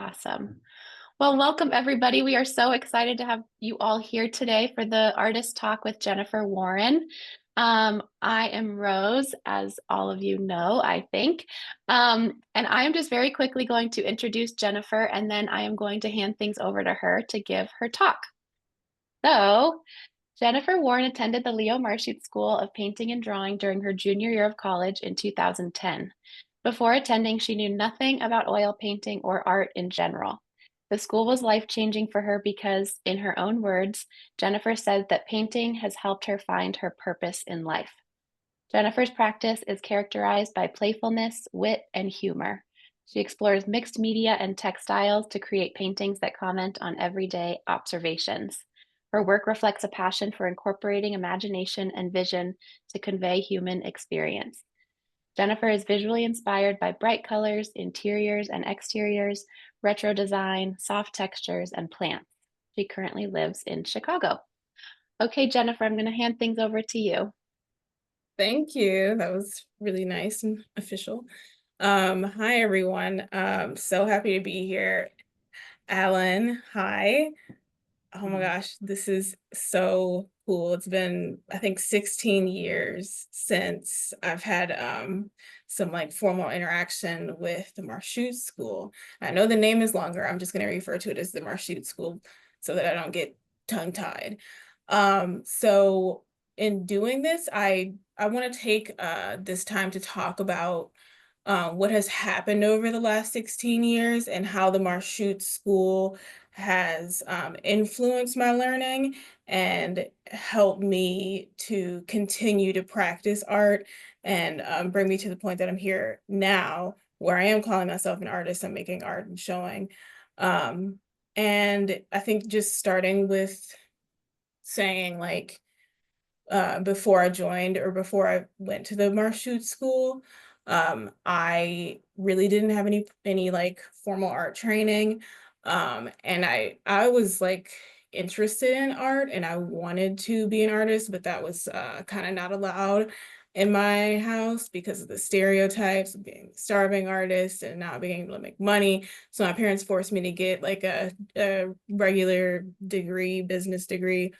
Awesome. Well, welcome everybody. We are so excited to have you all here today for the Artist Talk with Jennifer Warren. I am Rose, as all of you know, I think. And I am just very quickly going to introduce Jennifer, and then I am going to hand things over to her to give her talk. So, Jennifer Warren attended the Leo Marchutz School of Painting and Drawing during her junior year of college in 2010. Before attending, she knew nothing about oil painting or art in general. The school was life-changing for her because, in her own words, Jennifer said that painting has helped her find her purpose in life. Jennifer's practice is characterized by playfulness, wit, and humor. She explores mixed media and textiles to create paintings that comment on everyday observations. Her work reflects a passion for incorporating imagination and vision to convey human experience. Jennifer is visually inspired by bright colors, interiors and exteriors, retro design, soft textures, and plants. She currently lives in Chicago. Okay, Jennifer, I'm going to hand things over to you. Thank you. That was really nice and official. Hi everyone. So happy to be here. Alan, hi. Oh my gosh, this is so cool. It's been, I think, 16 years since I've had some like formal interaction with the Marchutz School. I know the name is longer. I'm just going to refer to it as the Marchutz School so that I don't get tongue-tied. So in doing this, I want to take this time to talk about what has happened over the last 16 years and how the Marchutz School has influenced my learning and helped me to continue to practice art and bring me to the point that I'm here now, where I am calling myself an artist. I'm making art and showing. Um, and I think just starting with saying like, before I joined or before I went to the Marchutz School, I really didn't have any like formal art training. And I was like interested in art and I wanted to be an artist, but that was kind of not allowed in my house because of the stereotypes of being a starving artist and not being able to make money. So my parents forced me to get like a regular degree, business degree,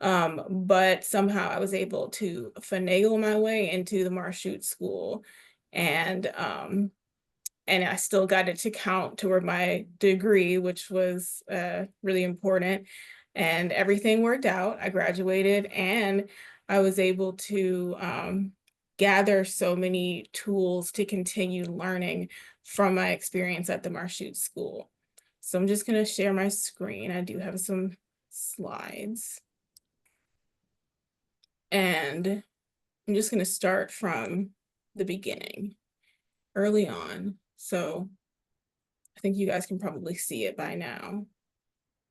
but somehow I was able to finagle my way into the Marchutz School, and and I still got it to count toward my degree, which was really important. And everything worked out. I graduated, and I was able to gather so many tools to continue learning from my experience at the Marchutz School. So I'm just going to share my screen. I do have some slides. And I'm just going to start from the beginning, early on. So I think you guys can probably see it by now.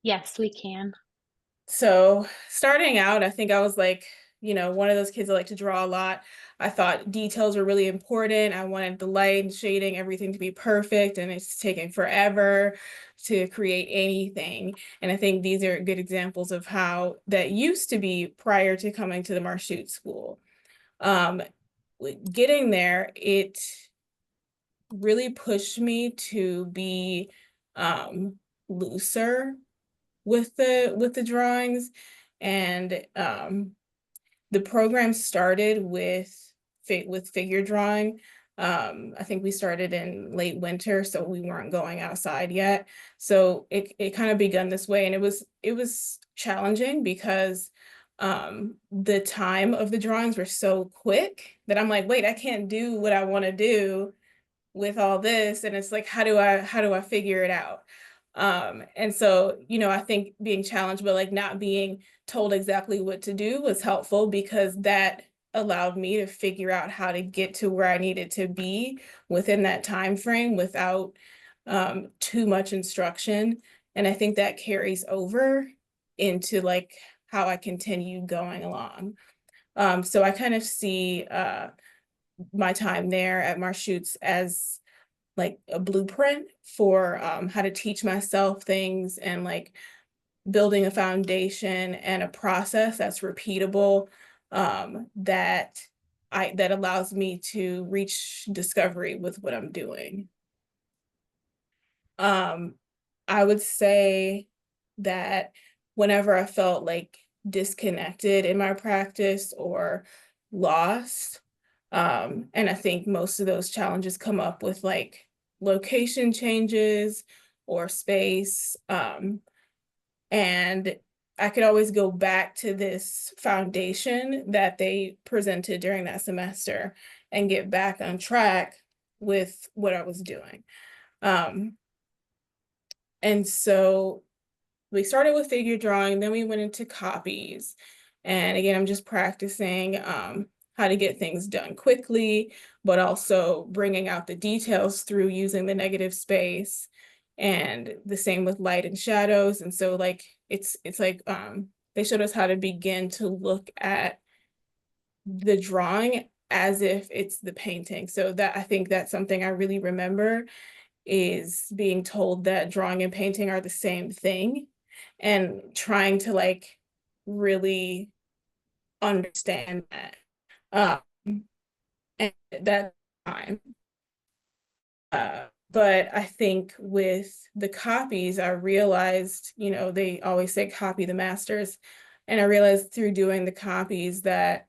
Yes, we can. So starting out, I think I was like, one of those kids that like to draw a lot. I thought details were really important. I wanted the light and shading, everything to be perfect, and it's taking forever to create anything. And I think these are good examples of how that used to be prior to coming to the Marchutz School. Um, Getting there, it really pushed me to be looser with the drawings, and the program started with figure drawing. I think we started in late winter, so we weren't going outside yet. So it kind of begun this way, and it was challenging because the time of the drawings were so quick that I'm like, wait, I can't do what I want to do with all this, and it's like, how do I figure it out? And so, I think being challenged, but like not being told exactly what to do was helpful because that allowed me to figure out how to get to where I needed to be within that time frame without too much instruction. And I think that carries over into like how I continue going along. So I kind of see my time there at Marchutz as like a blueprint for how to teach myself things and like building a foundation and a process that's repeatable, that allows me to reach discovery with what I'm doing. I would say that whenever I felt like disconnected in my practice or lost, and I think most of those challenges come up with like location changes or space. And I could always go back to this foundation that they presented during that semester and get back on track with what I was doing. Um, and so we started with figure drawing, then we went into copies. And again, I'm just practicing how to get things done quickly, but also bringing out the details through using the negative space, and the same with light and shadows. And so like it's like they showed us how to begin to look at the drawing as if it's the painting. So that I think that's something I really remember, is being told that drawing and painting are the same thing, and trying to like really understand that. Um, and that time. But I think with the copies, I realized, they always say copy the masters. And I realized through doing the copies that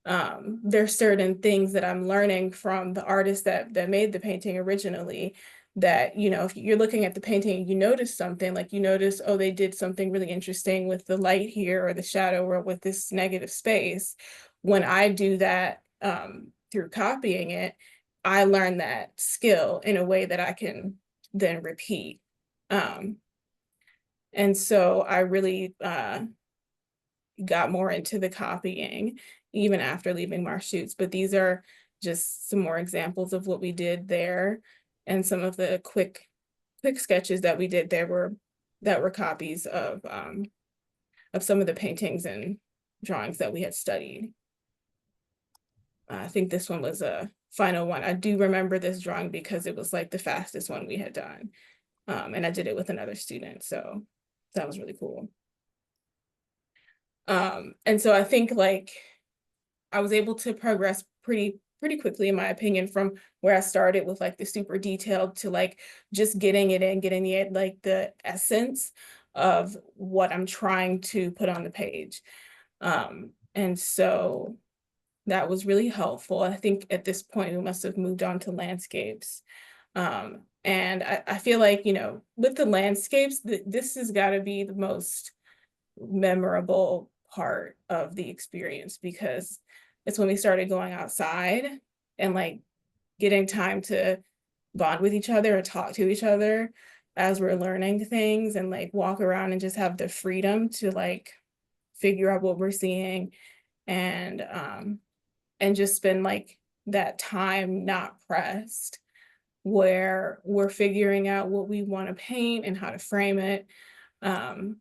there's certain things that I'm learning from the artist that made the painting originally, that, if you're looking at the painting, you notice something, like you notice, oh, they did something really interesting with the light here or the shadow or with this negative space. When I do that through copying it, I learn that skill in a way that I can then repeat. Um, and so I really got more into the copying even after leaving Marchutz. But these are just some more examples of what we did there, and some of the quick sketches that we did there were copies of some of the paintings and drawings that we had studied. I think this one was a final one. I do remember this drawing because it was like the fastest one we had done. And I did it with another student, so that was really cool. And so I think like I was able to progress pretty quickly, in my opinion, from where I started with like the super detailed to like just getting it in, getting the essence of what I'm trying to put on the page. And so that was really helpful. I think at this point we must have moved on to landscapes. And I feel like, with the landscapes, this has got to be the most memorable part of the experience, because it's when we started going outside and like getting time to bond with each other or talk to each other as we're learning things, and like walk around and just have the freedom to like figure out what we're seeing, and just spend like that time not pressed, where we're figuring out what we want to paint and how to frame it. Um,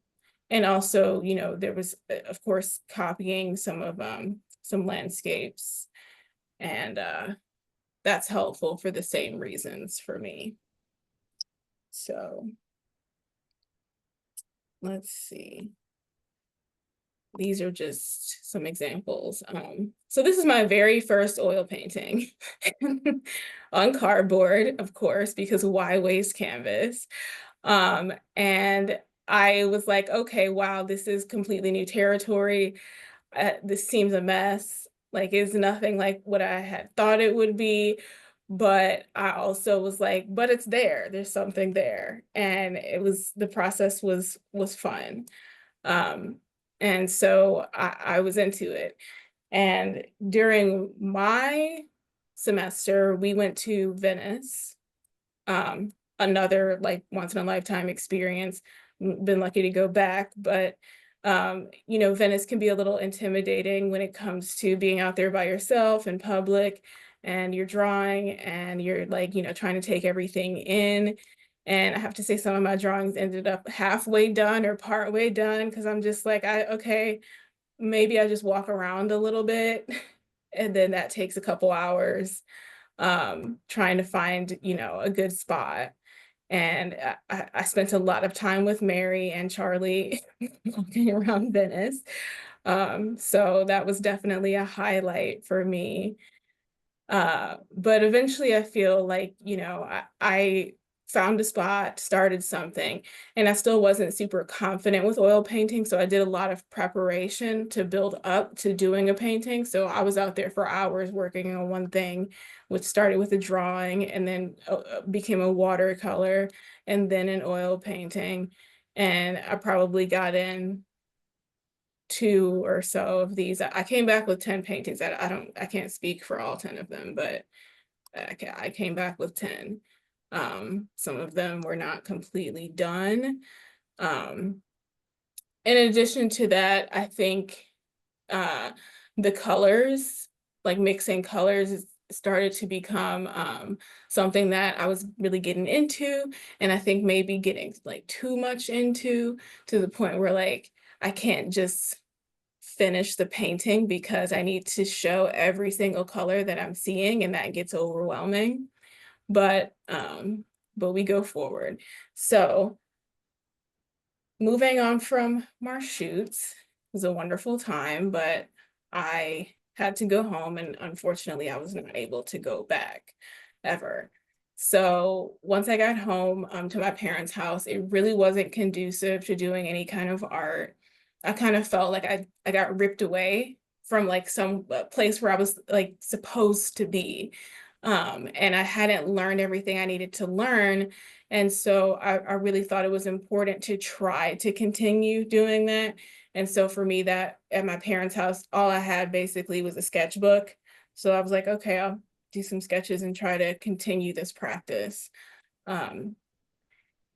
and also, there was, of course, copying some landscapes, and that's helpful for the same reasons for me. So let's see. These are just some examples. So this is my very first oil painting on cardboard, of course, because why waste canvas? And I was like, okay, wow, this is completely new territory. This seems a mess. Like, it's nothing like what I had thought it would be. But I also was like, but it's there. There's something there. And the process was fun. Um, and so I was into it. And during my semester, we went to Venice, another like once in a lifetime experience. Been lucky to go back, but Venice can be a little intimidating when it comes to being out there by yourself in public, and you're drawing and you're like, trying to take everything in. And I have to say, some of my drawings ended up halfway done or partway done, because I'm just like, okay, maybe I just walk around a little bit. And then that takes a couple hours, trying to find, a good spot. And I spent a lot of time with Mary and Charlie walking around Venice. So that was definitely a highlight for me. But eventually I feel like, I found a spot, started something, and I still wasn't super confident with oil painting, so I did a lot of preparation to build up to doing a painting. So I was out there for hours working on one thing, which started with a drawing and then became a watercolor and then an oil painting. And I probably got in two or so of these. I came back with 10 paintings. I can't speak for all 10 of them, but I came back with 10. Some of them were not completely done. Um, in addition to that, I think uh, the colors, like mixing colors, started to become something that I was really getting into, and I think maybe getting like too much into, to the point where like I can't just finish the painting because I need to show every single color that I'm seeing, and that gets overwhelming. But we go forward. So moving on from Marchutz was a wonderful time, but I had to go home, and unfortunately I was not able to go back ever. So once I got home to my parents' house, it really wasn't conducive to doing any kind of art. I kind of felt like I got ripped away from like some place where I was like supposed to be. And I hadn't learned everything I needed to learn. And so I really thought it was important to try to continue doing that. And so for me, that at my parents' house, all I had basically was a sketchbook. So I was like, okay, I'll do some sketches and try to continue this practice. Um,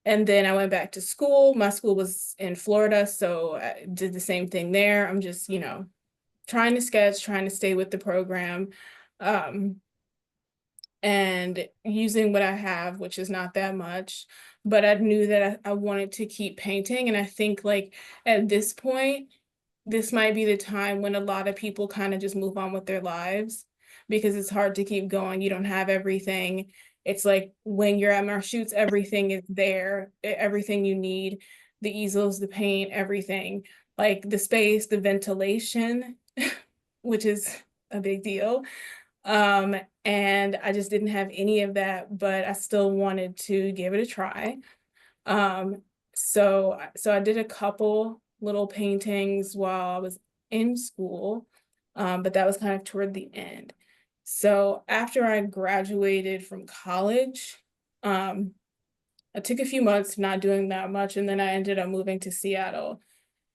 and then I went back to school. My school was in Florida, so I did the same thing there. I'm just, trying to sketch, trying to stay with the program. Um, and using what I have, which is not that much. But I knew that I wanted to keep painting. And I think like at this point, this might be the time when a lot of people kind of just move on with their lives because it's hard to keep going. You don't have everything. It's like when you're at Marchutz, everything is there, everything you need, the easels, the paint, everything, like the space, the ventilation, which is a big deal. Um, and I just didn't have any of that, but I still wanted to give it a try. Um, so I did a couple little paintings while I was in school, but that was kind of toward the end. So after I graduated from college, um, I took a few months not doing that much, and then I ended up moving to Seattle.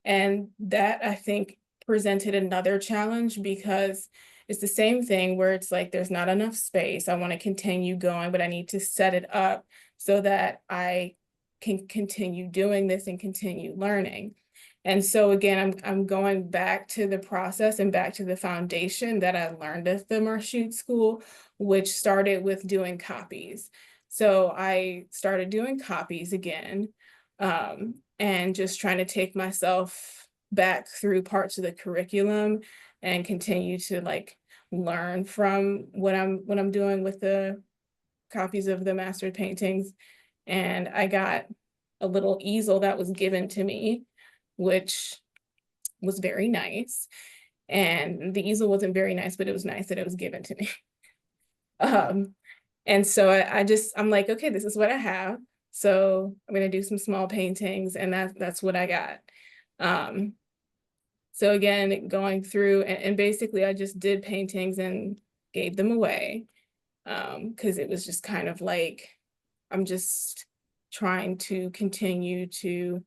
And that I think presented another challenge because it's the same thing where it's like there's not enough space. I want to continue going, but I need to set it up so that I can continue doing this and continue learning. And so again, I'm going back to the process and back to the foundation that I learned at the Marchute School, which started with doing copies. So I started doing copies again, and just trying to take myself back through parts of the curriculum and continue to like learn from what I'm doing with the copies of the mastered paintings. And I got a little easel that was given to me, which was very nice. And the easel wasn't very nice, but it was nice that it was given to me. Um, and so I'm like, okay, this is what I have. So I'm gonna do some small paintings, and that's what I got. Um, so again, going through and basically I just did paintings and gave them away. Because it was just kind of like I'm just trying to continue to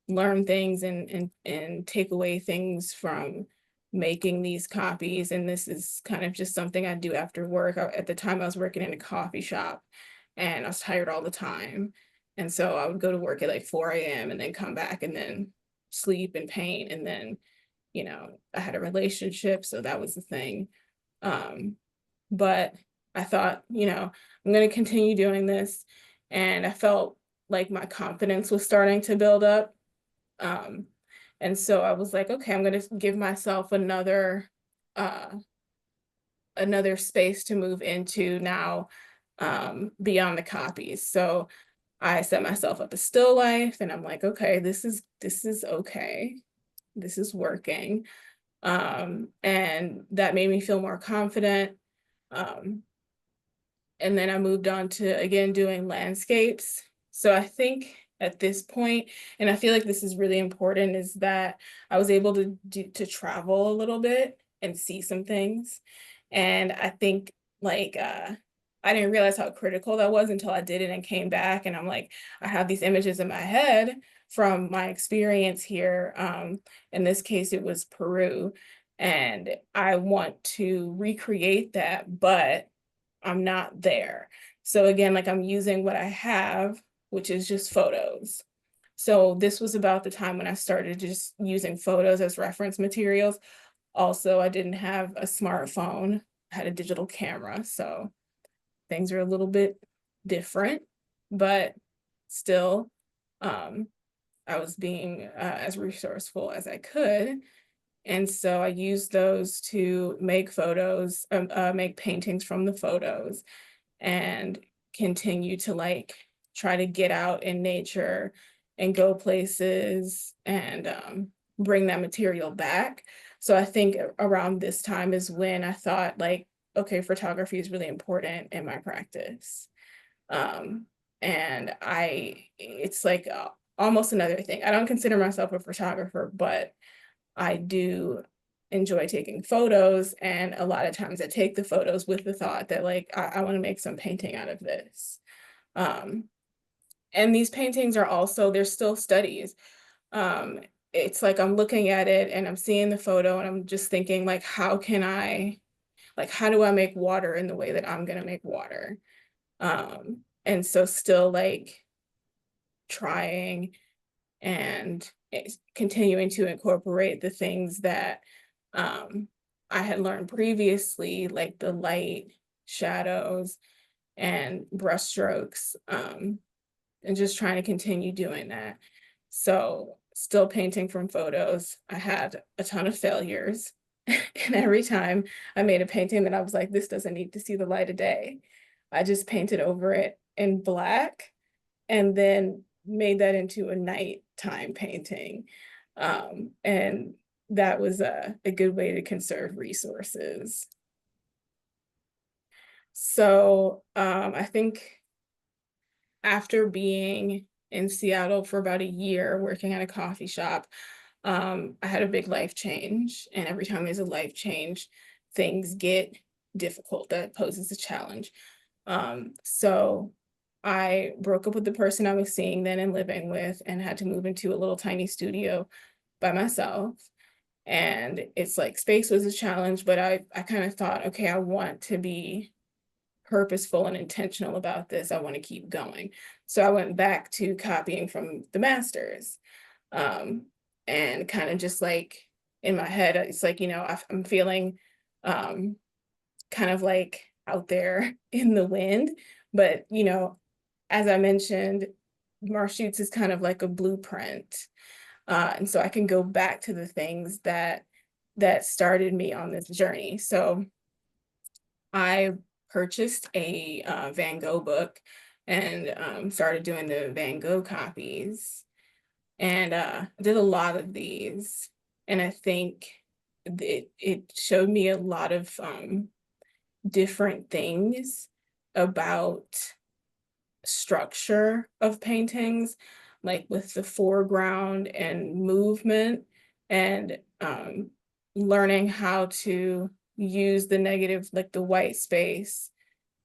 learn things and take away things from making these copies. And this is kind of just something I do after work. At the time I was working in a coffee shop and I was tired all the time. And so I would go to work at like 4 a.m. and then come back and then sleep and paint. And then, I had a relationship, so that was the thing. Um, but I thought, I'm going to continue doing this. And I felt like my confidence was starting to build up. Um, and so I was like, okay, I'm going to give myself uh, another space to move into now, beyond the copies. So I set myself up a still life, and I'm like, okay, this is okay. This is working. And that made me feel more confident. Um, And then I moved on to again doing landscapes. So I think at this point, and I feel like this is really important, is that I was able to travel a little bit and see some things. And I think like I didn't realize how critical that was until I did it and came back. And I'm like, I have these images in my head from my experience here. In this case, it was Peru. And I want to recreate that, but I'm not there. So again, like I'm using what I have, which is just photos. So this was about the time when I started just using photos as reference materials. Also, I didn't have a smartphone, I had a digital camera. So things are a little bit different, but still, um, I was being as resourceful as I could. And so I used those to make photos, make paintings from the photos and continue to like try to get out in nature and go places and bring that material back. So I think around this time is when I thought like, okay, photography is really important in my practice. Um, and it's like almost another thing. I don't consider myself a photographer, but I do enjoy taking photos, and a lot of times I take the photos with the thought that like I want to make some painting out of this. Um, and these paintings are also they're still studies. Um, it's like I'm looking at it and I'm seeing the photo and I'm just thinking like how do I make water in the way that I'm gonna make water? And so still like trying and continuing to incorporate the things that um, I had learned previously, like the light, shadows, and brushstrokes, and just trying to continue doing that. So, still painting from photos. I had a ton of failures. And every time I made a painting that I was like, this doesn't need to see the light of day, I just painted over it in black and then made that into a nighttime painting. And that was a good way to conserve resources. So I think after being in Seattle for about a year working at a coffee shop, I had a big life change. And every time there's a life change, things get difficult. That poses a challenge. So I broke up with the person I was seeing then and living with and had to move into a little tiny studio by myself. And it's like space was a challenge, but I kind of thought, okay, I want to be purposeful and intentional about this. I want to keep going. So I went back to copying from the masters. Um, and kind of just like in my head, it's like, I'm feeling um kind of like out there in the wind. But, as I mentioned, Marchutz is kind of like a blueprint. And so I can go back to the things that started me on this journey. So I purchased a Van Gogh book and started doing the Van Gogh copies and did a lot of these. And I think it showed me a lot of different things about structure of paintings, like with the foreground and movement, and learning how to use the negative, like the white space,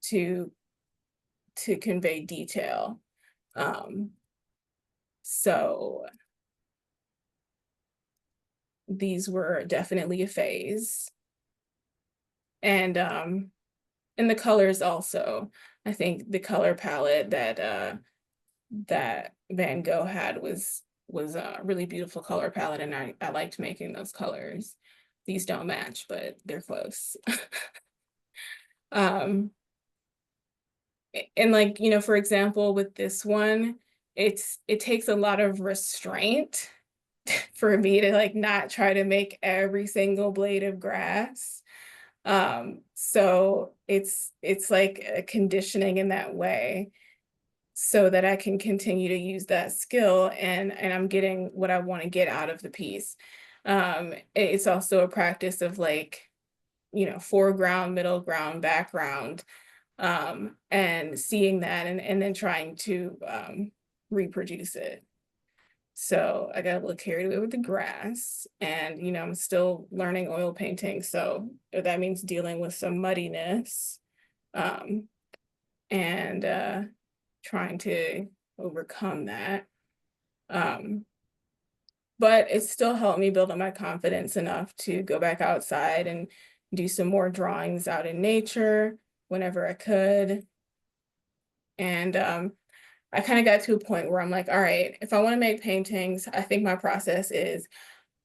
to convey detail. Um, so these were definitely a phase, and the colors also. I think the color palette that Van Gogh had was a really beautiful color palette, and I liked making those colors. These don't match, but they're close. Um, and like, for example, with this one, it takes a lot of restraint for me to like not try to make every single blade of grass. So it's like a conditioning in that way so that I can continue to use that skill and I'm getting what I want to get out of the piece. It's also a practice of like, foreground, middle ground, background, and seeing that and then trying to reproduce it. So I got a little carried away with the grass, and I'm still learning oil painting. So that means dealing with some muddiness, um, and trying to overcome that. Um, but it still helped me build up my confidence enough to go back outside and do some more drawings out in nature whenever I could. And I kind of got to a point where I'm like, all right, if I want to make paintings, I think my process is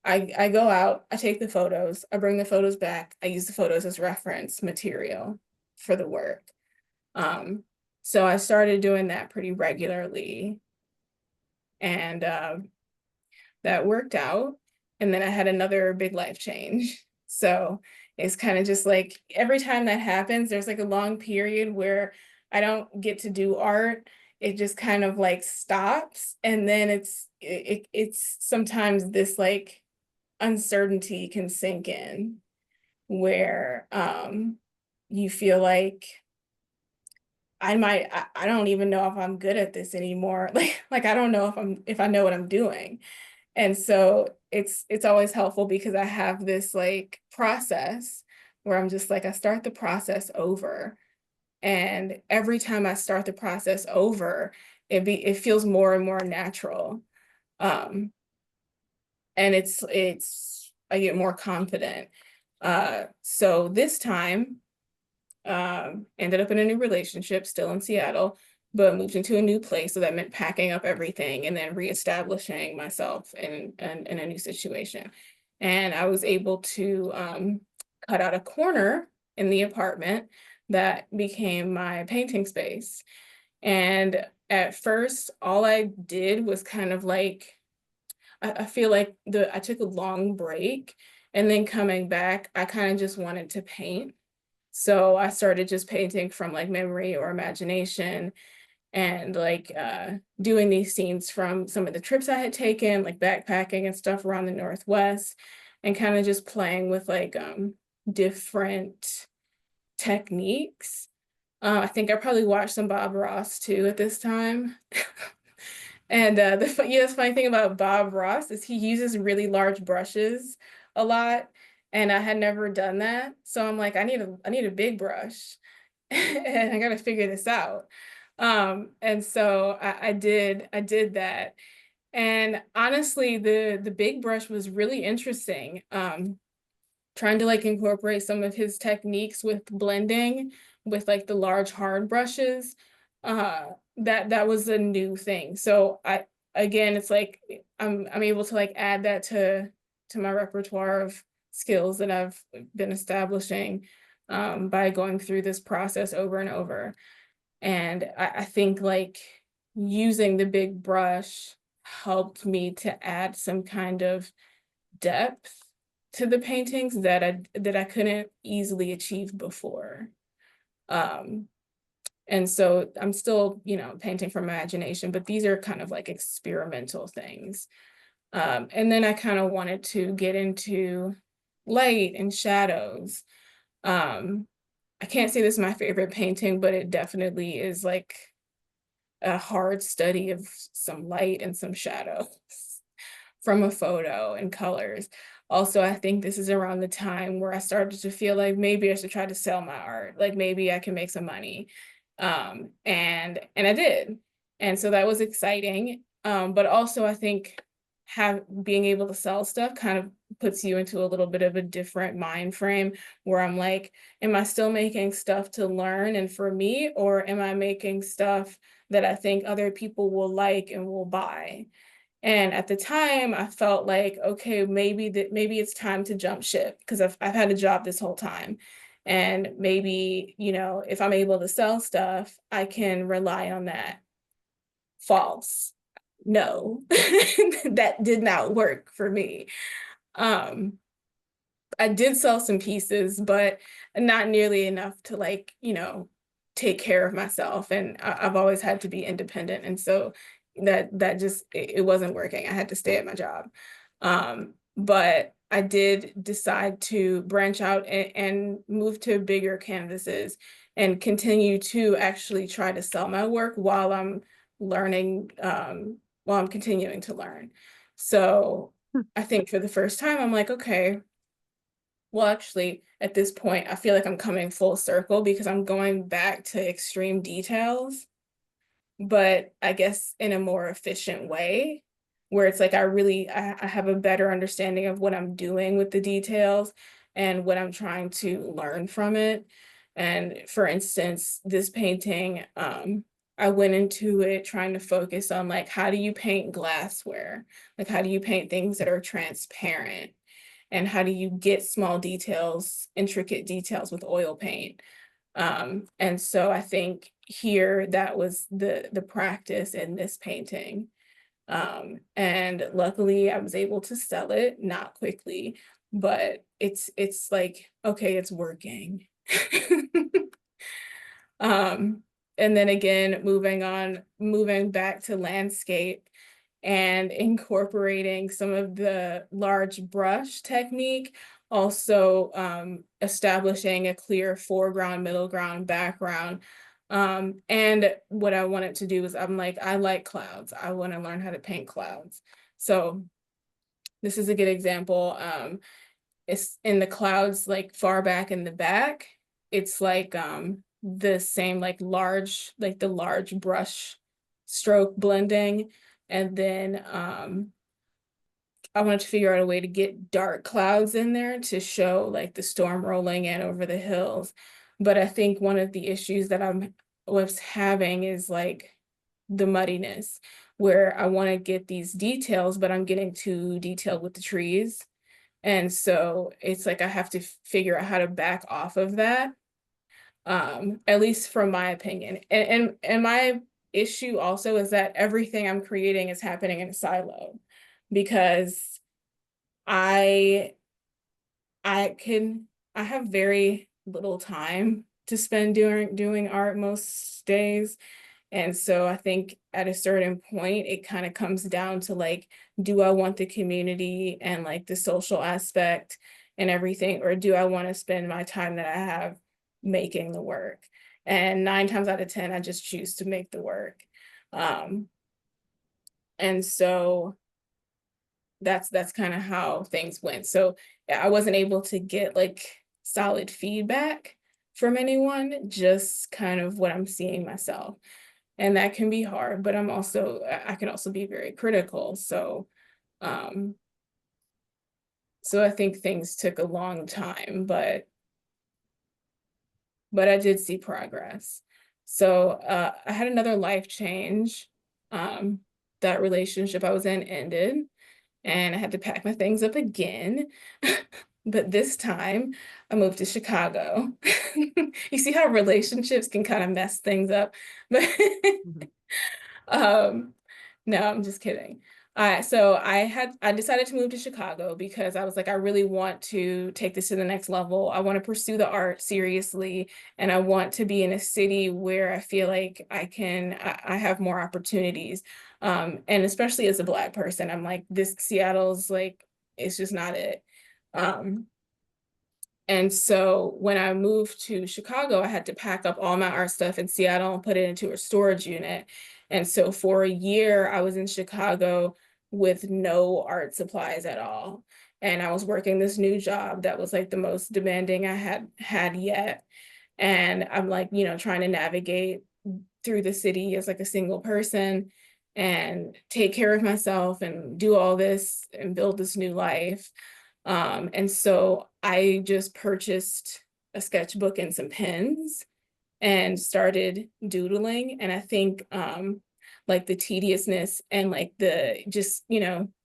I go out, I take the photos, I bring the photos back, I use the photos as reference material for the work. Um, so I started doing that pretty regularly, and that worked out. And then I had another big life change. So it's kind of just like every time that happens, there's like a long period where I don't get to do art. It just kind of like stops. And then it's sometimes this like uncertainty can sink in where you feel like I don't even know if I'm good at this anymore. Like I don't know if I know what I'm doing. And so it's always helpful because I have this like process where I'm just like I start the process over. And every time I start the process over, it feels more and more natural. Um, and it's I get more confident. So this time, ended up in a new relationship, still in Seattle, but moved into a new place. So that meant packing up everything and then reestablishing myself in a new situation. And I was able to cut out a corner in the apartment that became my painting space. And at first, all I did was kind of like, I feel like I took a long break, and then coming back, I kind of just wanted to paint. So I started just painting from like memory or imagination, and like doing these scenes from some of the trips I had taken, like backpacking and stuff around the Northwest, and kind of just playing with like different techniques. I think I probably watched some Bob Ross too at this time. And the funny thing about Bob Ross is he uses really large brushes a lot, and I had never done that. So I'm like, I need a big brush, and I got to figure this out. And so I did that. And honestly, the big brush was really interesting. Trying to like incorporate some of his techniques with blending with like the large hard brushes. That was a new thing. So again, it's like I'm able to like add that to my repertoire of skills that I've been establishing by going through this process over and over. And I think like using the big brush helped me to add some kind of depth to the paintings that I couldn't easily achieve before. Um, and so I'm still, painting from imagination, but these are kind of like experimental things. And then I kind of wanted to get into light and shadows. Um, I can't say this is my favorite painting, but it definitely is like a hard study of some light and some shadows from a photo and colors. Also, I think this is around the time where I started to feel like maybe I should try to sell my art, like maybe I can make some money. And I did. And so that was exciting. But also I think being able to sell stuff kind of puts you into a little bit of a different mind frame where I'm like, am I still making stuff to learn and for me, or am I making stuff that I think other people will like and will buy? And at the time, I felt like, okay, maybe it's time to jump ship because I've had a job this whole time. And maybe, if I'm able to sell stuff, I can rely on that. False. No, that did not work for me. Um, I did sell some pieces, but not nearly enough to like, take care of myself. And I've always had to be independent. And so that just it wasn't working. I had to stay at my job. But I did decide to branch out and move to bigger canvases and continue to actually try to sell my work while I'm learning, while I'm continuing to learn. So I think for the first time, I'm like, okay, well, actually, at this point, I feel like I'm coming full circle because I'm going back to extreme details, but I guess in a more efficient way, where it's like I have a better understanding of what I'm doing with the details and what I'm trying to learn from it. And for instance, this painting, I went into it trying to focus on like how do you paint glassware? Like how do you paint things that are transparent? And how do you get small details, intricate details with oil paint? And so I think here that was the practice in this painting. And luckily I was able to sell it, not quickly, but it's like, okay, it's working. Um, and then again, moving back to landscape and incorporating some of the large brush technique, also establishing a clear foreground, middle ground, background. And what I wanted to do is I'm like, I like clouds. I want to learn how to paint clouds. So this is a good example. It's in the clouds, like far back in the back. It's like the same like the large brush stroke blending. And then I wanted to figure out a way to get dark clouds in there to show like the storm rolling in over the hills. But I think one of the issues that I was having is like the muddiness, where I want to get these details, but I'm getting too detailed with the trees. And so it's like I have to figure out how to back off of that, at least from my opinion. And my issue also is that everything I'm creating is happening in a silo because I I can I have very little time to spend doing art most days. And so I think at a certain point, it kind of comes down to like, do I want the community and like the social aspect and everything, or do I want to spend my time that I have making the work? And 9 times out of 10, I just choose to make the work. Um, and so that's kind of how things went. So yeah, I wasn't able to get like solid feedback from anyone, just kind of what I'm seeing myself. And that can be hard, but I can also be very critical. Um, so I think things took a long time, but I did see progress. So I had another life change. That relationship I was in ended, and I had to pack my things up again. But this time I moved to Chicago. You see how relationships can kind of mess things up. But Mhm. um, no, I'm just kidding. So I decided to move to Chicago because I was like, I really want to take this to the next level. I want to pursue the art seriously, and I want to be in a city where I feel like I have more opportunities. And especially as a Black person, I'm like, this Seattle's like, it's just not it. Um, and so when I moved to Chicago, I had to pack up all my art stuff in Seattle and put it into a storage unit. And so for a year, I was in Chicago with no art supplies at all. And I was working this new job that was like the most demanding I had had yet. And I'm like, trying to navigate through the city as like a single person and take care of myself and do all this and build this new life. And so I just purchased a sketchbook and some pens and started doodling. And I think like the tediousness and like the just,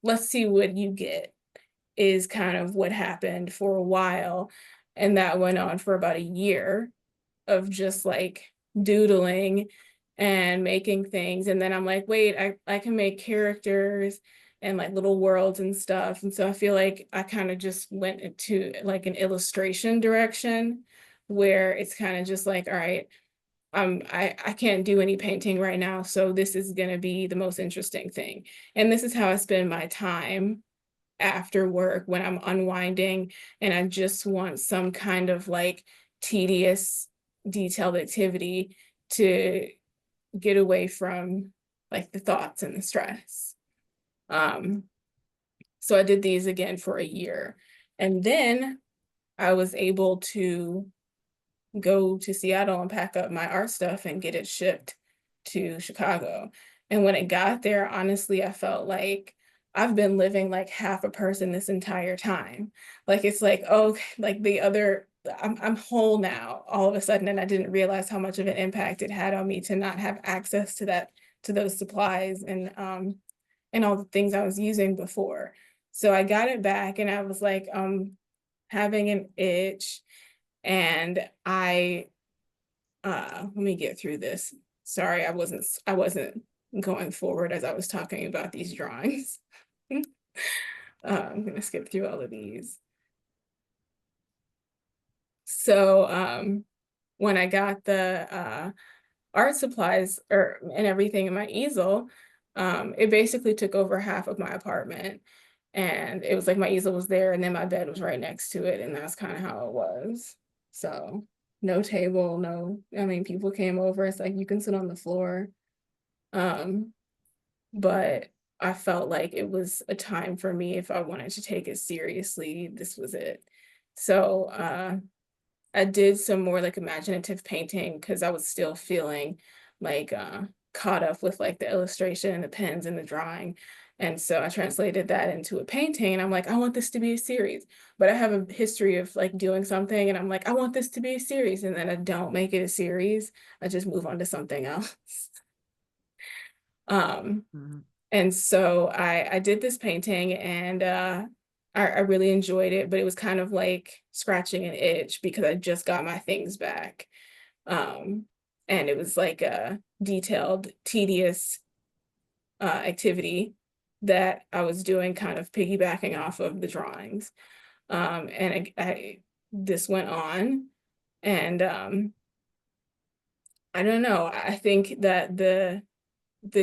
let's see what you get is kind of what happened for a while. And that went on for about a year of just like doodling and making things. And then I'm like, wait, I can make characters and like little worlds and stuff. And so I feel like I kind of just went into like an illustration direction where it's kind of just like, all right, I can't do any painting right now, so this is gonna be the most interesting thing. And this is how I spend my time after work when I'm unwinding and I just want some kind of like tedious detailed activity to get away from like the thoughts and the stress. Um, so I did these again for a year. And then I was able to go to Seattle and pack up my art stuff and get it shipped to Chicago. And when it got there, honestly, I felt like I've been living like half a person this entire time. Like it's like, oh, like the other, I'm whole now all of a sudden, and I didn't realize how much of an impact it had on me to not have access to that, to those supplies and all the things I was using before. So I got it back and I was like, having an itch, and I let me get through this. Sorry, I wasn't going forward as I was talking about these drawings. I'm gonna skip through all of these. So when I got the art supplies or and everything in my easel, it basically took over half of my apartment. And it was like my easel was there and then my bed was right next to it, and that's kind of how it was. So no table, no, I mean, people came over, it's like you can sit on the floor. Um, but I felt like it was a time for me, if I wanted to take it seriously, this was it. So I did some more like imaginative painting because I was still feeling like caught up with like the illustration and the pens and the drawing. And so I translated that into a painting, and I'm like, I want this to be a series. But I have a history of like doing something and I'm like, I want this to be a series. And then I don't make it a series. I just move on to something else. Um, Mhm. and so I did this painting, and I really enjoyed it, but it was kind of like scratching an itch because I just got my things back. Um, and it was like a detailed, tedious activity that I was doing, kind of piggybacking off of the drawings. And this went on, and I don't know. I think that the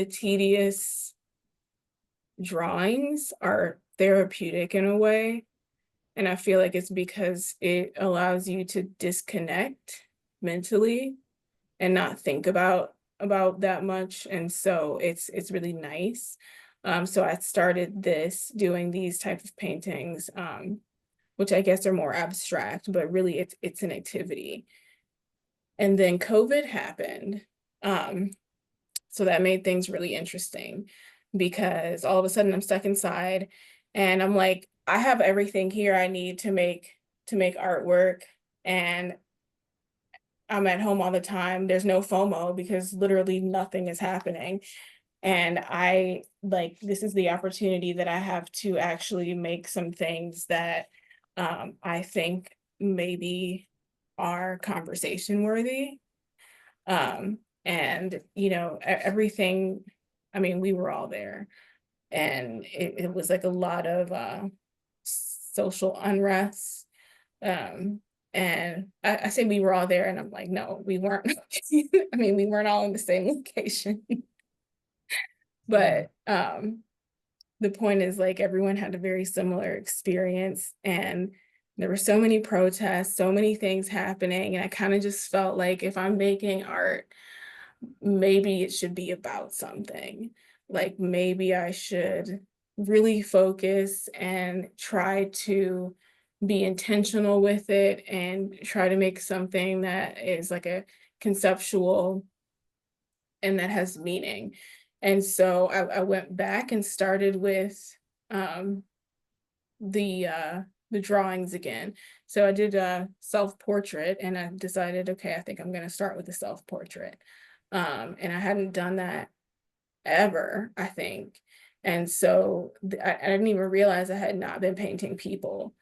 tedious drawings are therapeutic in a way. And I feel like it's because it allows you to disconnect mentally and not think about that much. And so it's really nice. So I started doing these type of paintings, which I guess are more abstract, but really it's an activity. And then COVID happened. Um, So that made things really interesting because all of a sudden I'm stuck inside and I'm like, I have everything here I need to make artwork, and I'm at home all the time. There's no FOMO because literally nothing is happening. And I like, this is the opportunity that I have to actually make some things that I think maybe are conversation worthy. And everything, I mean, we were all there, and it was like a lot of social unrest. Um, and I say we were all there, and I'm like, no, we weren't. I mean, we weren't all in the same location, Mhm. but the point is like everyone had a very similar experience, and there were so many protests, so many things happening, and I kind of just felt like if I'm making art, maybe it should be about something. Like maybe I should really focus and try to be intentional with it and try to make something that is like a conceptual and that has meaning. And so I went back and started with um, the drawings again. So I did a self-portrait, and I decided, okay, I think I'm going to start with the self-portrait. And I hadn't done that ever, I think. And so I didn't even realize I had not been painting people.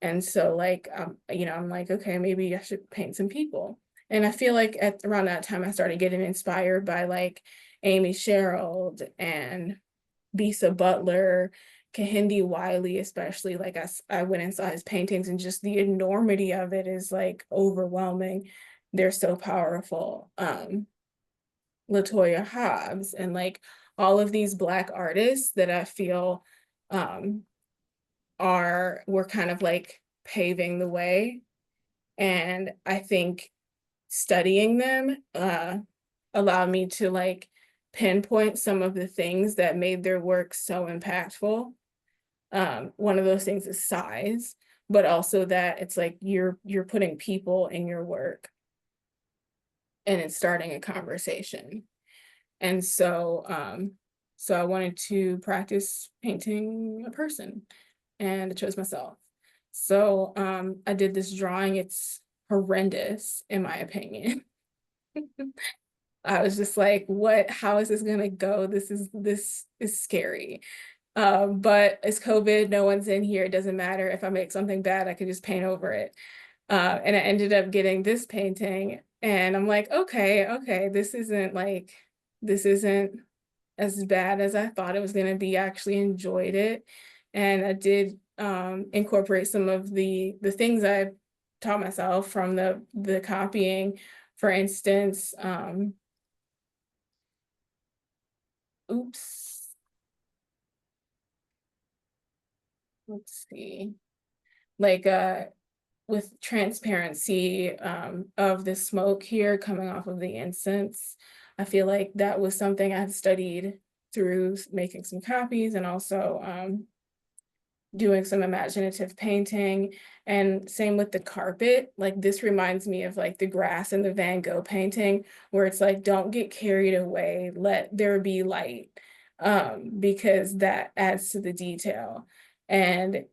And so like I'm like, okay, maybe I should paint some people. And I feel like at around that time I started getting inspired by like Amy Sherald and Bisa Butler, Kehinde Wiley, especially. Like I went and saw his paintings, and just the enormity of it is like overwhelming. They're so powerful. Latoya Hobbs, and like all of these Black artists that I feel um, were kind of like paving the way. And I think studying them allowed me to like pinpoint some of the things that made their work so impactful. One of those things is size, but also that it's like you're putting people in your work and it's starting a conversation. And so so I wanted to practice painting a person, and I chose myself. So I did this drawing. It's horrendous in my opinion. I was just like, what, how is this gonna go? This is scary. But it's COVID, no one's in here. It doesn't matter. If I make something bad, I could just paint over it. And I ended up getting this painting, and I'm like, okay, this isn't as bad as I thought it was gonna be. I actually enjoyed it. And I did incorporate some of the things I taught myself from the copying. For instance, oops, let's see, like with transparency of the smoke here coming off of the incense. I feel like that was something I had studied through making some copies, and also doing some imaginative painting. And same with the carpet. Like this reminds me of like the grass in the Van Gogh painting, where it's like, don't get carried away, let there be light, because that adds to the detail. And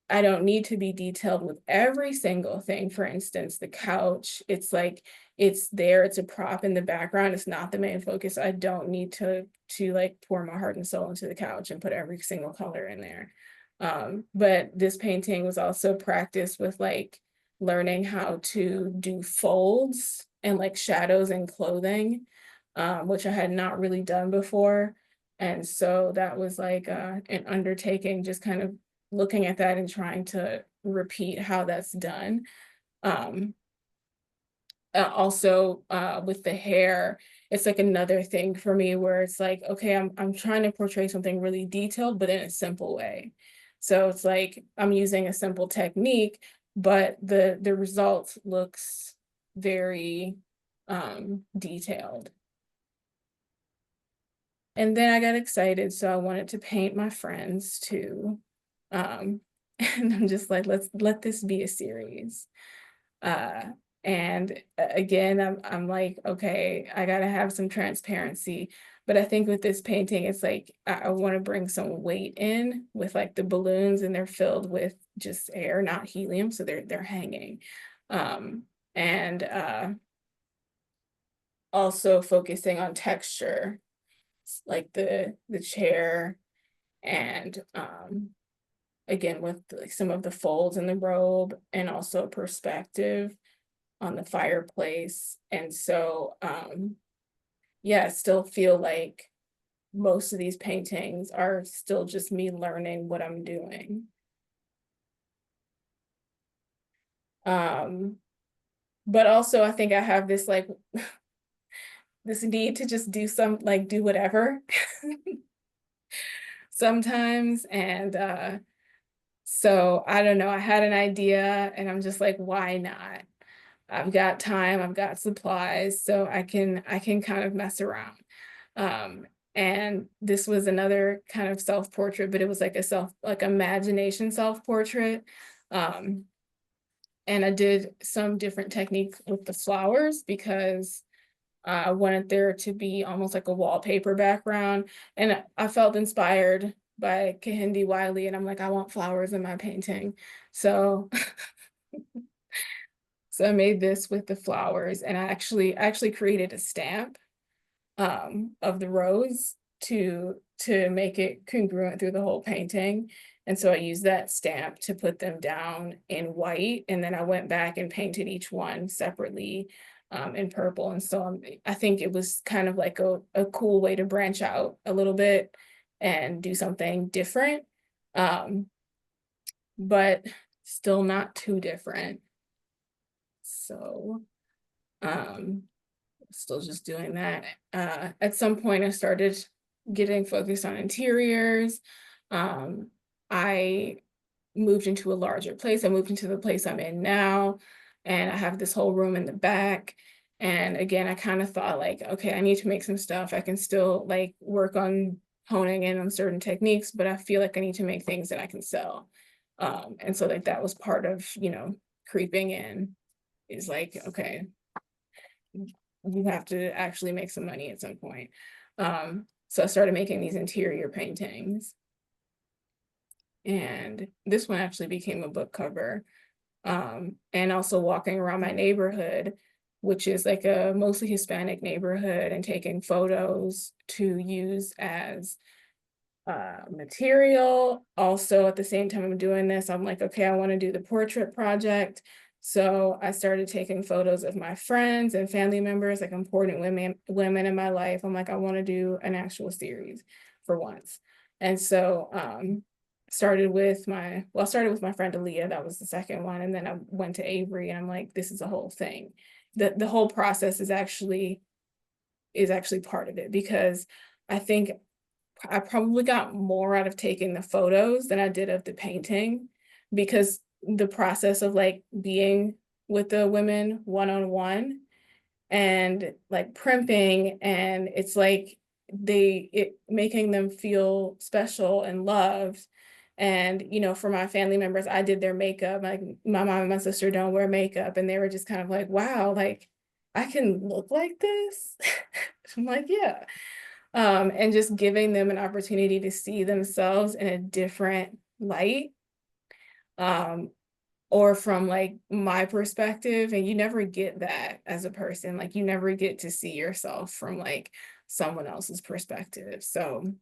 I don't need to be detailed with every single thing. For instance, the couch, it's like, it's there, it's a prop in the background, it's not the main focus. I don't need to like pour my heart and soul into the couch and put every single color in there. But this painting was also practice with like learning how to do folds and like shadows and clothing, which I had not really done before. And so that was like an undertaking, just kind of looking at that and trying to repeat how that's done. Also with the hair, it's like another thing for me where it's like, okay, I'm trying to portray something really detailed, but in a simple way. So it's like I'm using a simple technique, but the result looks very detailed. And then I got excited, so I wanted to paint my friends too. And I'm just like, let's let this be a series. Uh, and again, I'm like, okay, I gotta have some transparency. But I think with this painting, it's like I want to bring some weight in with like the balloons, and they're filled with just air, not helium, so they're hanging. And also focusing on texture, like the chair, and again with like some of the folds in the robe, and also perspective on the fireplace. And so yeah, I still feel like most of these paintings are still just me learning what I'm doing. But also I think I have this like this need to just do do whatever sometimes. And so I don't know, I had an idea and I'm just like, why not? I've got time, I've got supplies, so I can kind of mess around. And this was another kind of self-portrait, but it was like like imagination self-portrait. And I did some different techniques with the flowers because I wanted there to be almost like a wallpaper background. And I felt inspired by Kehinde Wiley, and I'm like, I want flowers in my painting. So so I made this with the flowers, and I actually created a stamp of the rose to make it congruent through the whole painting. And so I used that stamp to put them down in white, and then I went back and painted each one separately in purple. And so I think it was kind of like a cool way to branch out a little bit and do something different, but still not too different. So still just doing that. At some point I started getting focused on interiors. I moved into a larger place. I moved into the place I'm in now, and I have this whole room in the back. And again, I kind of thought like, okay, I need to make some stuff. I can still like work on honing in on certain techniques, but I feel like I need to make things that I can sell. And so like that was part of, creeping in, is like, okay, you have to actually make some money at some point. So I started making these interior paintings. And this one actually became a book cover. And also walking around my neighborhood, which is like a mostly Hispanic neighborhood, and taking photos to use as material. Also, at the same time I'm doing this, I'm like, okay, I want to do the portrait project. So I started taking photos of my friends and family members, like important women in my life. I'm like, I want to do an actual series for once. And so I started with my friend Aaliyah. That was the second one. And then I went to Avery, and I'm like, this is a whole thing. The whole process is actually part of it, because I think I probably got more out of taking the photos than I did of the painting, because the process of like being with the women one-on-one and like primping, and it's like making them feel special and loved. And for my family members, I did their makeup. Like my mom and my sister don't wear makeup, and they were just kind of like, wow, like I can look like this. I'm like, yeah. And just giving them an opportunity to see themselves in a different light, or from like my perspective. And you never get that as a person. Like you never get to see yourself from like someone else's perspective. So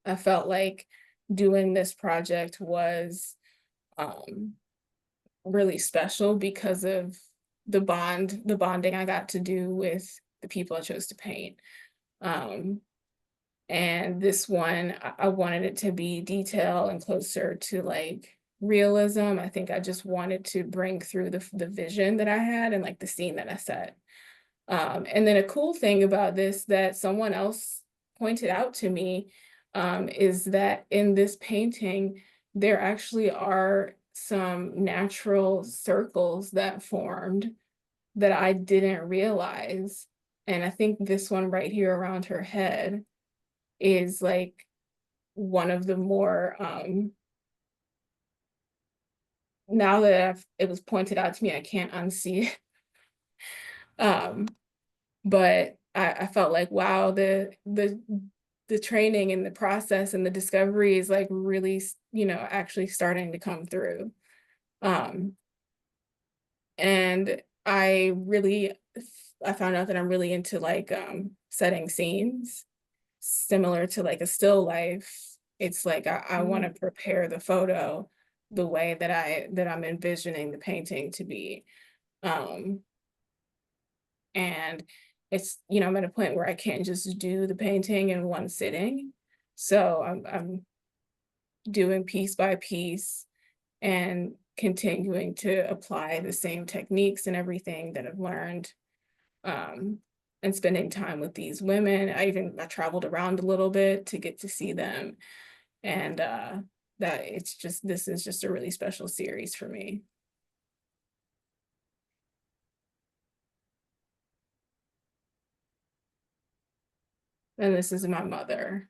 I felt like doing this project was really special because of the bonding I got to do with the people I chose to paint. And this one, I wanted it to be detailed and closer to like realism. I think I just wanted to bring through the vision that I had and like the scene that I set. And then a cool thing about this that someone else pointed out to me, is that in this painting, there actually are some natural circles that formed that I didn't realize. And I think this one right here around her head is like one of the more, now that it was pointed out to me, I can't unsee it. But I felt like, wow, the training and the process and the discovery is like really, actually starting to come through. And I found out that I'm really into like setting scenes similar to like a still life. It's like I want to prepare the photo the way that I'm envisioning the painting to be. And it's, I'm at a point where I can't just do the painting in one sitting. So I'm doing piece by piece and continuing to apply the same techniques and everything that I've learned, and spending time with these women. I traveled around a little bit to get to see them. And this is just a really special series for me. And this is my mother.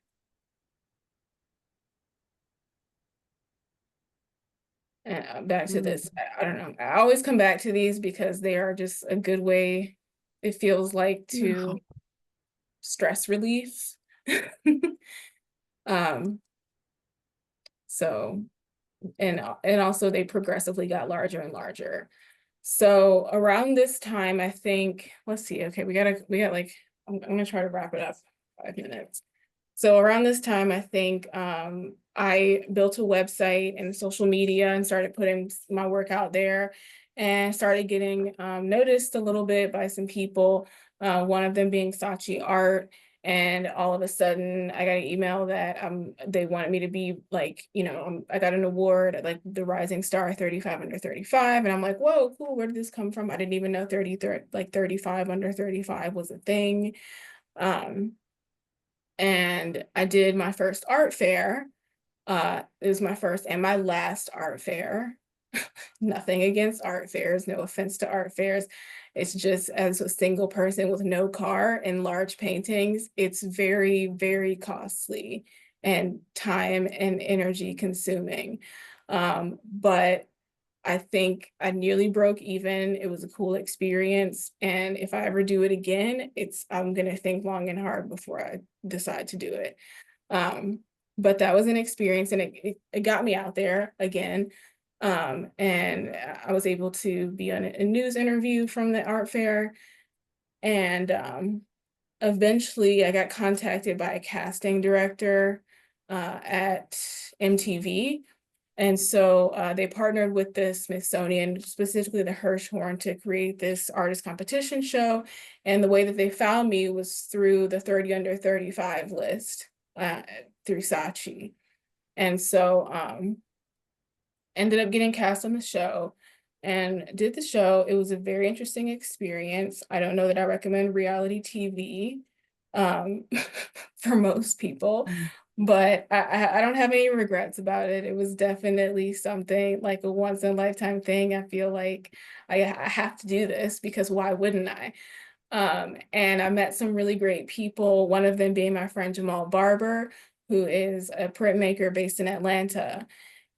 And back to this, I don't know. I always come back to these because they are just a good way, it feels like, to stress relief. So, and also they progressively got larger and larger. So around this time, I think, let's see, okay, we got like, I'm gonna try to wrap it up 5 minutes. So around this time, I think I built a website and social media and started putting my work out there, and started getting noticed a little bit by some people, one of them being Saatchi Art. And all of a sudden I got an email that they wanted me to be like, I got an award at like the Rising Star 35 under 35. And I'm like, whoa, cool, where did this come from? I didn't even know 35 under 35 was a thing. And I did my first art fair. It was my first and my last art fair. Nothing against art fairs, no offense to art fairs. It's just as a single person with no car and large paintings, it's very, very costly and time and energy consuming. But I think I nearly broke even. It was a cool experience. And if I ever do it again, I'm gonna think long and hard before I decide to do it. Um, but that was an experience, and it got me out there again. And I was able to be on a news interview from the art fair. And eventually I got contacted by a casting director at MTV. And so they partnered with the Smithsonian, specifically the Hirshhorn, to create this artist competition show. And the way that they found me was through the 30 under 35 list through Saatchi. And so ended up getting cast on the show and did the show. It was a very interesting experience. I don't know that I recommend reality TV for most people, but I don't have any regrets about it. It was definitely something like a once in a lifetime thing. I feel like I have to do this because why wouldn't I? And I met some really great people, one of them being my friend Jamal Barber, who is a printmaker based in Atlanta.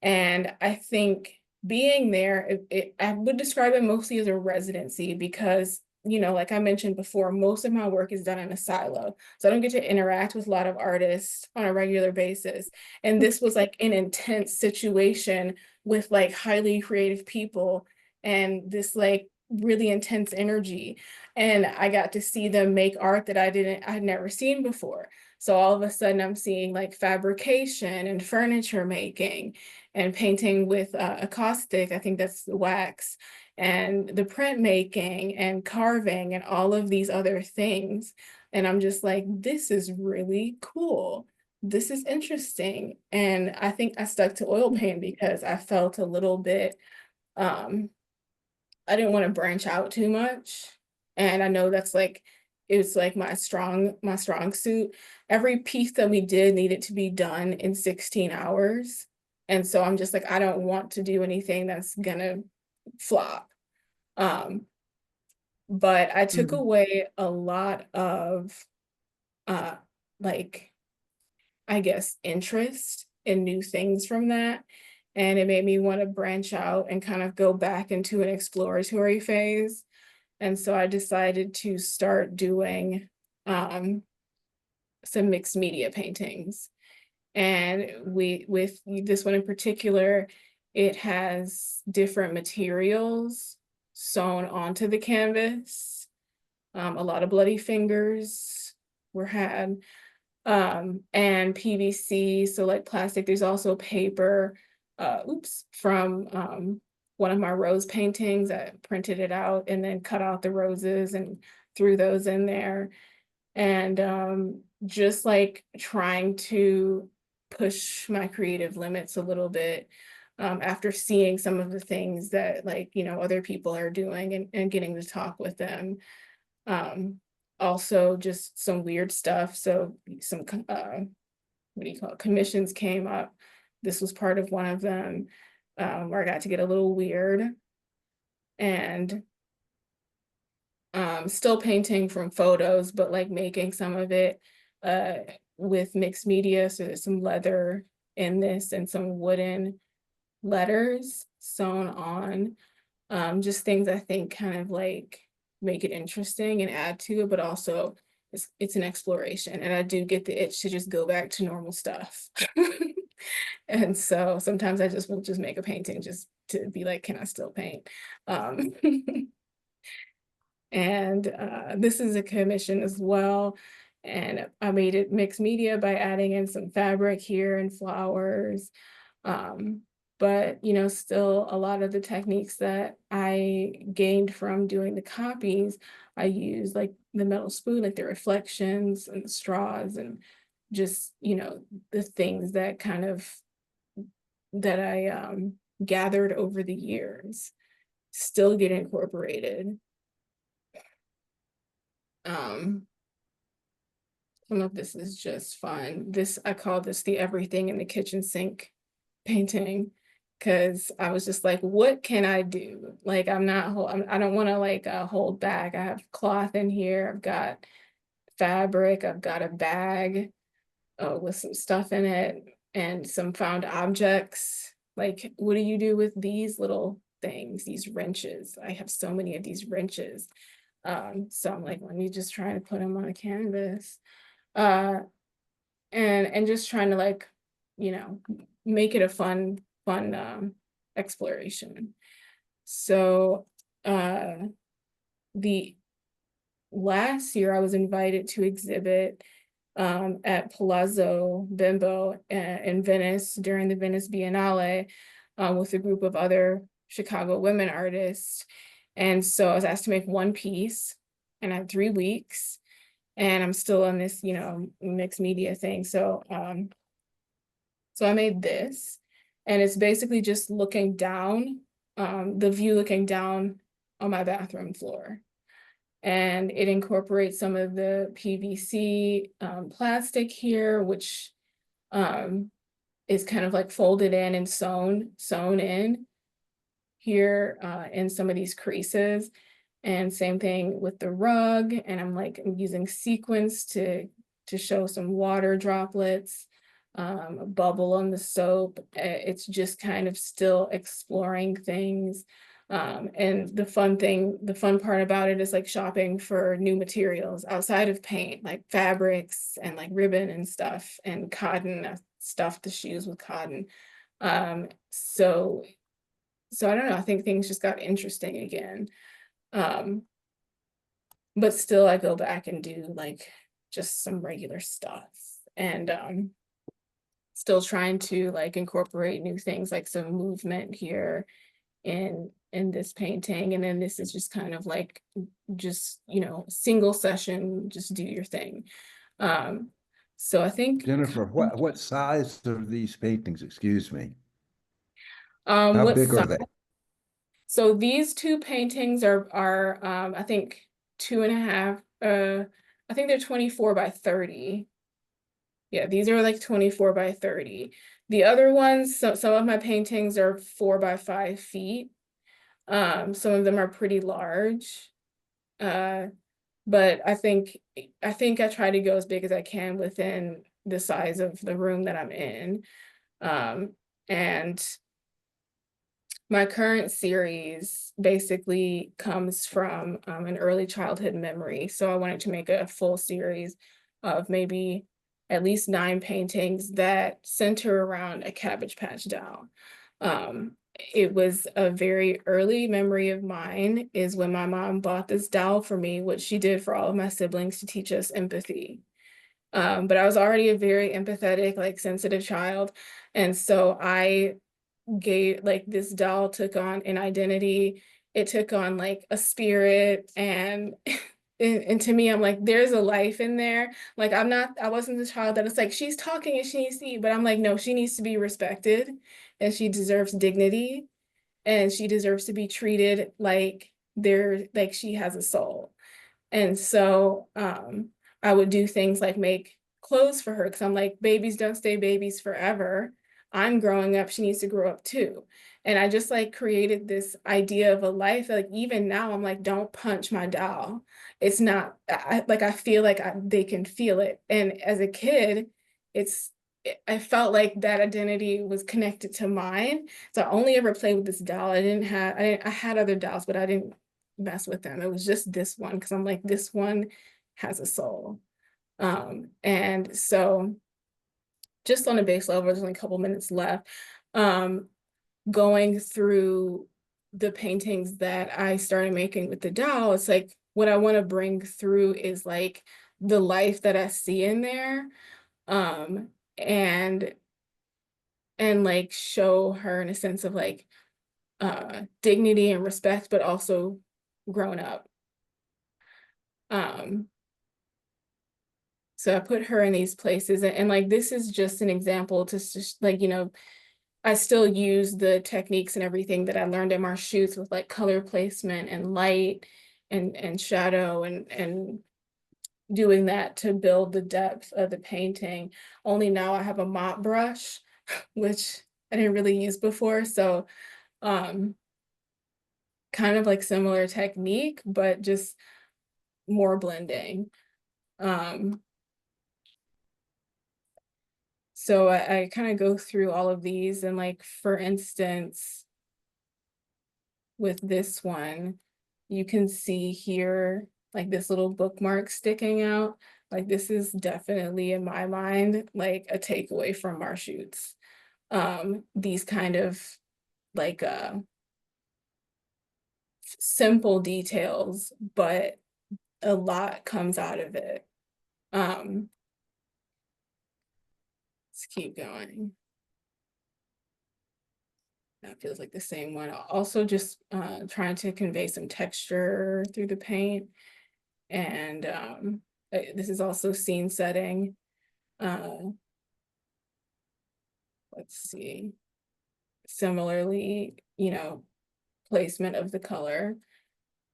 And I think being there, I would describe it mostly as a residency because, like I mentioned before, most of my work is done in a silo. So I don't get to interact with a lot of artists on a regular basis. And this was like an intense situation with like highly creative people and this like really intense energy. And I got to see them make art that I had never seen before. So all of a sudden I'm seeing like fabrication and furniture making and painting with acoustic, I think that's the wax, and the printmaking and carving and all of these other things. And I'm just like, this is really cool. This is interesting. And I think I stuck to oil paint because I felt a little bit, I didn't want to branch out too much. And I know that's like, it's like my strong suit. Every piece that we did needed to be done in 16 hours. And so I'm just like, I don't want to do anything that's gonna flop. Um, but I took away a lot of uh like, I guess, interest in new things from that. And it made me want to branch out and kind of go back into an exploratory phase. And so I decided to start doing some mixed media paintings. And with this one in particular, it has different materials sewn onto the canvas. A lot of bloody fingers were had, and PVC, so like plastic. There's also paper, from one of my rose paintings. I printed it out and then cut out the roses and threw those in there. And just like trying to push my creative limits a little bit after seeing some of the things that like, other people are doing and getting to talk with them. Um, Also just some weird stuff. So some, what do you call it, commissions came up. This was part of one of them, where I got to get a little weird. And still painting from photos, but like making some of it uh, with mixed media. So there's some leather in this and some wooden letters sewn on. Just things I think kind of like make it interesting and add to it, but also it's an exploration. And I do get the itch to just go back to normal stuff. And so sometimes I just will just make a painting just to be like, can I still paint? And this is a commission as well. And I made it mixed media by adding in some fabric here and flowers. But still a lot of the techniques that I gained from doing the copies, I use like the metal spoon, like the reflections and the straws and just, the things that kind of that I gathered over the years still get incorporated. Some of this is just fun. I call this the everything in the kitchen sink painting. because I was just like, what can I do? Like, I don't want to like hold back. I have cloth in here. I've got fabric. I've got a bag with some stuff in it and some found objects. Like, what do you do with these little things, these wrenches? I have so many of these wrenches. So I'm like, let me just try to put them on a canvas. And just trying to like, you know, make it a fun exploration. So the last year I was invited to exhibit at Palazzo Bimbo in Venice during the Venice Biennale with a group of other Chicago women artists. And so I was asked to make one piece, and I had 3 weeks, and I'm still on this, you know, mixed media thing. So so I made this, and it's basically just looking down, the view looking down on my bathroom floor. And it incorporates some of the PVC plastic here, which is kind of like folded in and sewn in here in some of these creases. And same thing with the rug. And I'm using sequins to show some water droplets, a bubble on the soap. It's just kind of still exploring things. And the fun part about it is like shopping for new materials outside of paint, like fabrics and like ribbon and stuff, and cotton. I stuffed the shoes with cotton. So I don't know, I think things just got interesting again. But still I go back and do like just some regular stuff, and still trying to like incorporate new things, like some movement here in this painting. And then this is just kind of like just, you know, single session, just do your thing. So I think Jennifer, what size are these paintings? Excuse me. How what big are size? they? So these 2 paintings are I think 2.5, I think they're 24 by 30. Yeah, these are like 24 by 30. The other ones, some of my paintings are 4 by 5 feet. Some of them are pretty large. But I think I try to go as big as I can within the size of the room that I'm in. And my current series basically comes from an early childhood memory. So I wanted to make a full series of maybe at least 9 paintings that center around a Cabbage Patch doll. It was a very early memory of mine is when my mom bought this doll for me, which she did for all of my siblings to teach us empathy. But I was already a very empathetic, like sensitive child. And so I gave like this doll took on an identity. It took on like a spirit, and and to me, I'm like, there's a life in there. Like I wasn't the child that it's like she's talking and she needs to eat, but I'm like, no, she needs to be respected, and she deserves dignity, and she deserves to be treated like like she has a soul. And so I would do things like make clothes for her, because I'm like, babies don't stay babies forever. I'm growing up, she needs to grow up too. And I just like created this idea of a life. Like even now, I'm like, don't punch my doll. It's not, I feel like they can feel it. And as a kid, I felt like that identity was connected to mine. So I only ever played with this doll. I had other dolls, but I didn't mess with them. It was just this one, because I'm like, this one has a soul. And so just on a base level, there's only a couple minutes left. Going through the paintings that I started making with the doll, it's like what I want to bring through is like the life that I see in there, and like show her in a sense of like dignity and respect, but also grown up. So I put her in these places, and like this is just an example to just like, you know, I still use the techniques and everything that I learned at Marchutz with like color placement and light and shadow and doing that to build the depth of the painting. Only now I have a mop brush, which I didn't really use before. So kind of like similar technique, but just more blending. So I kind of go through all of these, and like, for instance, with this one, you can see here, like this little bookmark sticking out. Like, this is definitely, in my mind, like a takeaway from Marchutz. These kind of like simple details, but a lot comes out of it. Let's keep going. That feels like the same one. Also just trying to convey some texture through the paint. And this is also scene setting. Let's see. Similarly, placement of the color.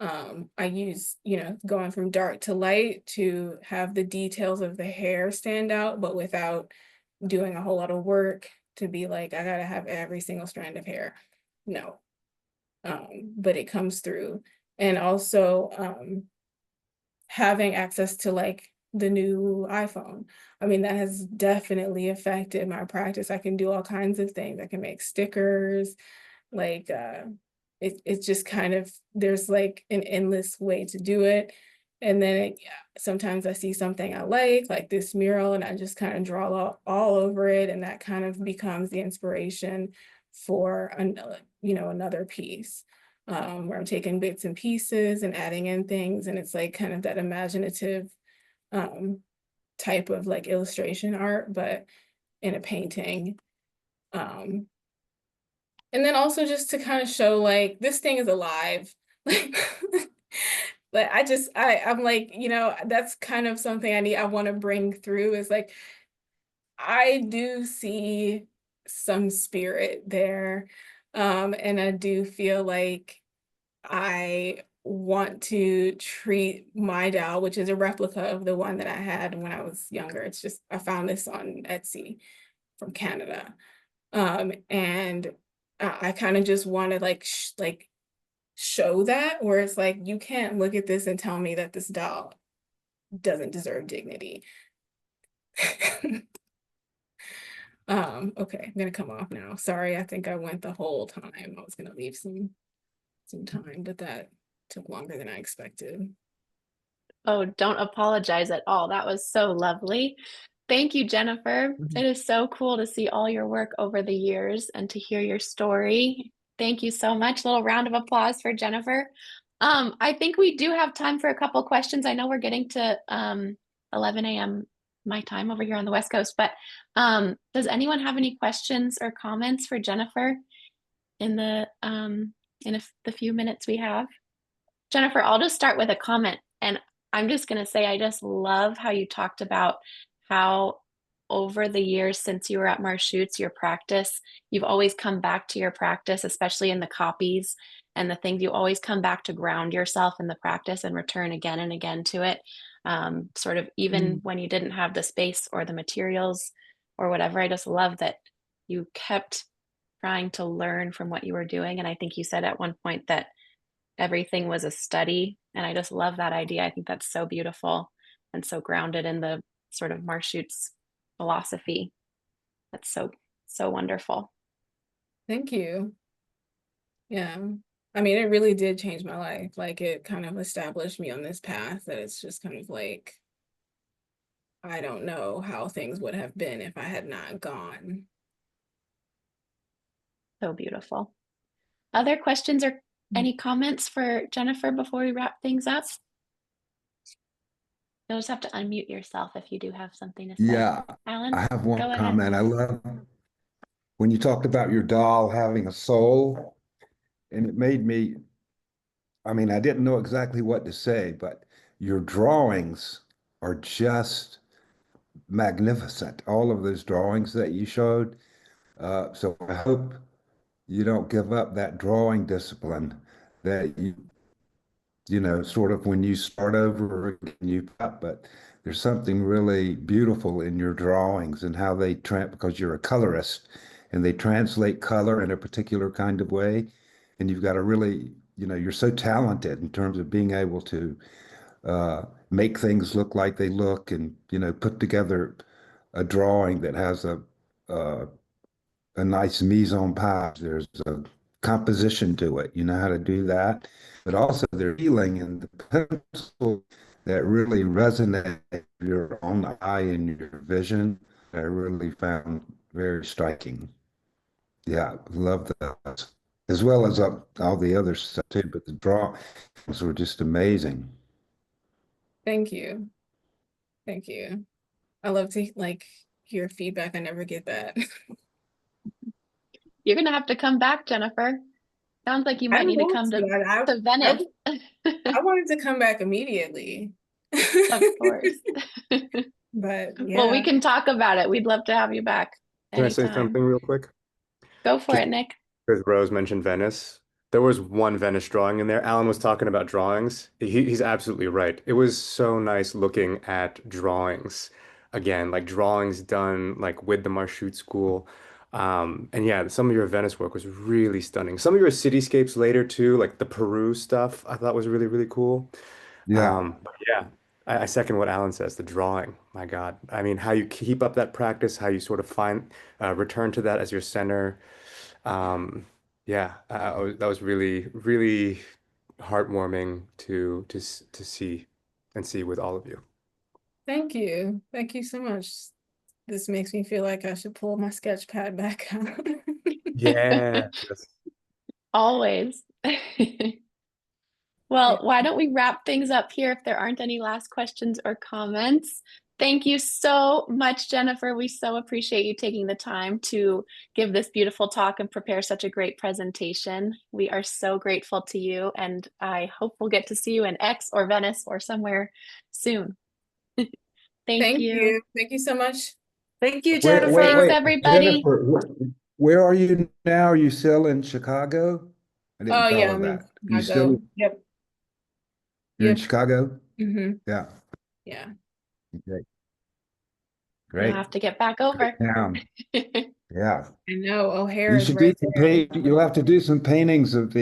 I use, going from dark to light to have the details of the hair stand out, but without doing a whole lot of work to be like, I gotta have every single strand of hair. No. But it comes through. And also having access to like the new iPhone. I mean, that has definitely affected my practice. I can do all kinds of things. I can make stickers, like it's just kind of, there's like an endless way to do it. And then sometimes I see something I like this mural, and I just kind of draw all over it, and that kind of becomes the inspiration for another piece, where I'm taking bits and pieces and adding in things, and it's like kind of that imaginative type of like illustration art, but in a painting. And then also just to kind of show like this thing is alive. Like I'm like, that's kind of something I want to bring through, is like, I do see some spirit there. And I do feel like I want to treat my doll, which is a replica of the one that I had when I was younger. It's just, I found this on Etsy from Canada. And I kind of just want to like show that, where it's like, you can't look at this and tell me that this doll doesn't deserve dignity. Okay, I'm gonna come off now. Sorry, I think I went the whole time. I was gonna leave some time, but that took longer than I expected. Oh, don't apologize at all. That was so lovely. Thank you, Jennifer. It is so cool to see all your work over the years and to hear your story. Thank you so much. Little round of applause for Jennifer. I think we do have time for a couple questions. I know we're getting to 11 a.m. my time over here on the West Coast, but does anyone have any questions or comments for Jennifer in the few minutes we have? Jennifer, I'll just start with a comment, and I'm just going to say I just love how you talked about how over the years since you were at Marchutz, your practice, you've always come back to your practice, especially in the copies and the things. You always come back to ground yourself in the practice and return again and again to it. Sort of even when you didn't have the space or the materials or whatever. I just love that you kept trying to learn from what you were doing. And I think you said at one point that everything was a study. And I just love that idea. I think that's so beautiful and so grounded in the sort of Marchutz philosophy. That's so, so wonderful. Thank you. Yeah. I mean, it really did change my life. Like, it kind of established me on this path that it's just kind of like, I don't know how things would have been if I had not gone. So beautiful. Other questions or any comments for Jennifer before we wrap things up? You'll just have to unmute yourself if you do have something to say. Yeah, Alan, I have one go ahead. comment. I love when you talked about your doll having a soul, and it made me, I mean, I didn't know exactly what to say, but your drawings are just magnificent. All of those drawings that you showed. So I hope you don't give up that drawing discipline that sort of when you start over again, but there's something really beautiful in your drawings and how they because you're a colorist and they translate color in a particular kind of way. And you've got to really, you're so talented in terms of being able to make things look like they look, and put together a drawing that has a, a nice mise en page. There's a composition to it. You know how to do that, but also there's feeling in the pencil that really resonate with your own eye and your vision. I really found very striking. Yeah, love that, as well as all the other stuff too. But the drawings were just amazing. Thank you. Thank you. I love to like hear feedback. I never get that. You're gonna have to come back, Jennifer. Sounds like you I might need to want come to. to Venice. I wanted to come back immediately. Of course. But Well, we yeah. can talk about it. We'd love to have you back Can I say anytime. something real quick? Go for Just it, Nick. because Rose mentioned Venice, there was one Venice drawing in there. Alan was talking about drawings. He's absolutely right. It was so nice looking at drawings again, like drawings done like with the Marchutz school. And yeah, some of your Venice work was really stunning. Some of your cityscapes later too, like the Peru stuff, I thought was really, really cool. Yeah, But yeah, I second what Alan says, the drawing. My God. I mean, how you keep up that practice, how you sort of find return to that as your center. Um, yeah, that was really, really heartwarming to see and see with all of you. Thank you. Thank you so much. This makes me feel like I should pull my sketch pad back out. Yeah. Always. Yeah. Well, why don't we wrap things up here if there aren't any last questions or comments? Thank you so much, Jennifer. We so appreciate you taking the time to give this beautiful talk and prepare such a great presentation. We are so grateful to you, and I hope we'll get to see you in X or Venice or somewhere soon. Thank Thank you. you. Thank you so much. Thank you, wait, wait, Jennifer. Thanks, wait, everybody. Jennifer, where are you now? Are you still in Chicago? I didn't Oh yeah, follow I'm in that. You still, Chicago. Yep. you're in Yep. Chicago? Mm-hmm. Yeah. Yeah. Okay. You'll Great. have to get back Great over. town. Yeah. I know. O'Hare You is should do right some there. paint. You'll have to do some paintings of the